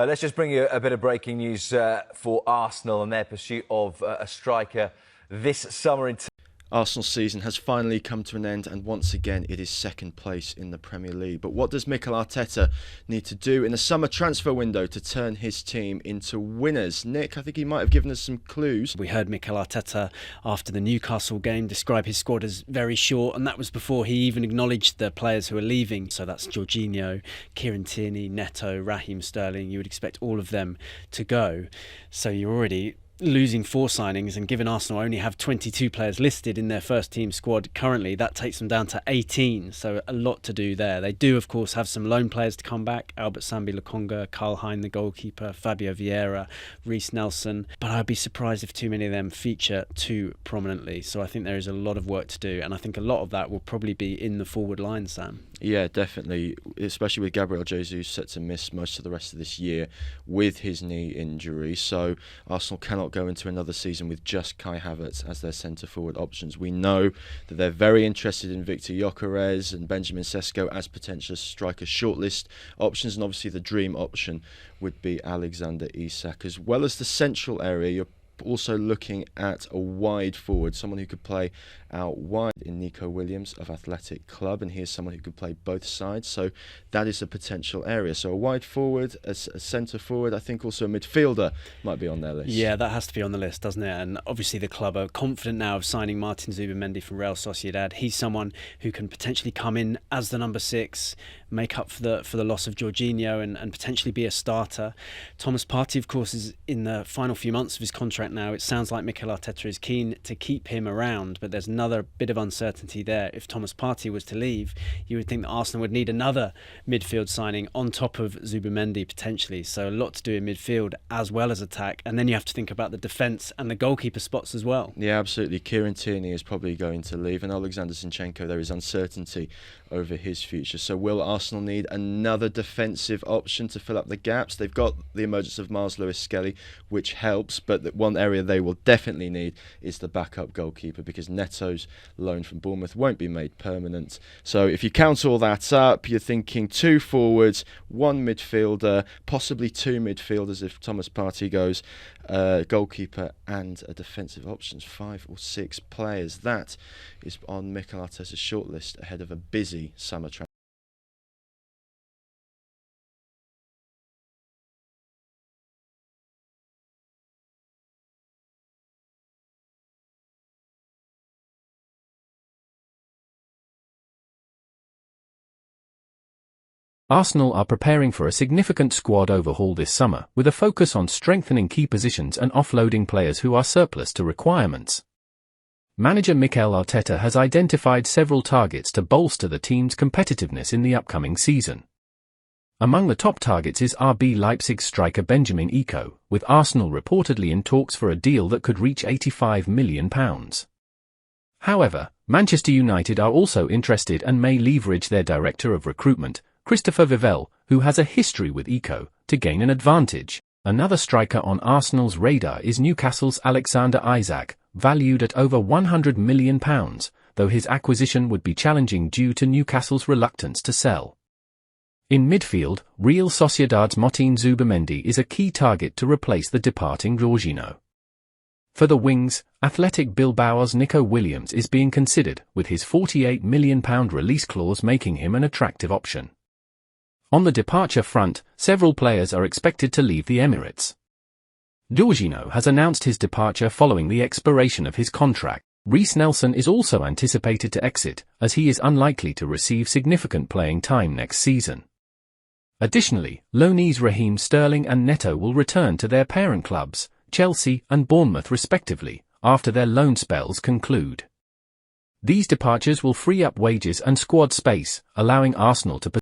Let's just bring you a bit of breaking news for Arsenal and their pursuit of a striker this summer. Arsenal's season has finally come to an end, and once again it is second place in the Premier League. But what does Mikel Arteta need to do in the summer transfer window to turn his team into winners? Nick, I think he might have given us some clues. We heard Mikel Arteta after the Newcastle game describe his squad as very short, and that was before he even acknowledged the players who are leaving. So that's Jorginho, Kieran Tierney, Neto, Raheem Sterling. You would expect all of them to go. So you're already losing 4 signings, and given Arsenal only have 22 players listed in their first team squad currently, that takes them down to 18, so a lot to do there. They do of course have some loan players to come back: Albert Sambi Lokonga, Karl Hein the goalkeeper, Fabio Vieira, Reiss Nelson, but I'd be surprised if too many of them feature too prominently. So I think there is a lot of work to do, and I think a lot of that will probably be in the forward line, Sam. Yeah, definitely, especially with Gabriel Jesus set to miss most of the rest of this year with his knee injury. So Arsenal cannot go into another season with just Kai Havertz as their centre-forward options. We know that they're very interested in Victor Gyokeres and Benjamin Sesko as potential striker shortlist options, and obviously the dream option would be Alexander Isak. As well as the central area, you're also looking at a wide forward, someone who could play out wide in Nico Williams of Athletic Club, and here's someone who could play both sides, so that is a potential area. So a wide forward, a centre forward, I think also a midfielder might be on their list. Yeah, that has to be on the list, doesn't it? And obviously the club are confident now of signing Martin Zubimendi from Real Sociedad. He's someone who can potentially come in as the number 6, make up for the loss of Jorginho, and potentially be a starter. Thomas Partey, of course, is in the final few months of his contract now. It sounds like Mikel Arteta is keen to keep him around, but there's another bit of uncertainty there. If Thomas Partey was to leave, you would think that Arsenal would need another midfield signing on top of Zubimendi potentially. So a lot to do in midfield as well as attack, and then you have to think about the defence and the goalkeeper spots as well. Yeah, absolutely. Kieran Tierney is probably going to leave, and Alexander Zinchenko, there is uncertainty over his future. So will Arsenal need another defensive option to fill up the gaps? They've got the emergence of Miles Lewis-Skelly, which helps, but the one area they will definitely need is the backup goalkeeper, because Neto's loan from Bournemouth won't be made permanent. So if you count all that up, you're thinking 2 forwards, 1 midfielder, possibly 2 midfielders if Thomas Partey goes, goalkeeper and a defensive options, 5 or 6 players. That is on Mikel Arteta's shortlist ahead of a busy summer transfer. Arsenal are preparing for a significant squad overhaul this summer, with a focus on strengthening key positions and offloading players who are surplus to requirements. Manager Mikel Arteta has identified several targets to bolster the team's competitiveness in the upcoming season. Among the top targets is RB Leipzig striker Benjamin Iko, with Arsenal reportedly in talks for a deal that could reach £85 million. However, Manchester United are also interested and may leverage their director of recruitment, Christopher Vivell, who has a history with Iko, to gain an advantage. Another striker on Arsenal's radar is Newcastle's Alexander Isak, valued at over £100 million, though his acquisition would be challenging due to Newcastle's reluctance to sell. In midfield, Real Sociedad's Martin Zubimendi is a key target to replace the departing Jorginho. For the wings, Athletic Bilbao's Nico Williams is being considered, with his £48 million release clause making him an attractive option. On the departure front, several players are expected to leave the Emirates. Jorginho has announced his departure following the expiration of his contract. Reiss Nelson is also anticipated to exit, as he is unlikely to receive significant playing time next season. Additionally, loanees Raheem Sterling and Neto will return to their parent clubs, Chelsea and Bournemouth respectively, after their loan spells conclude. These departures will free up wages and squad space, allowing Arsenal to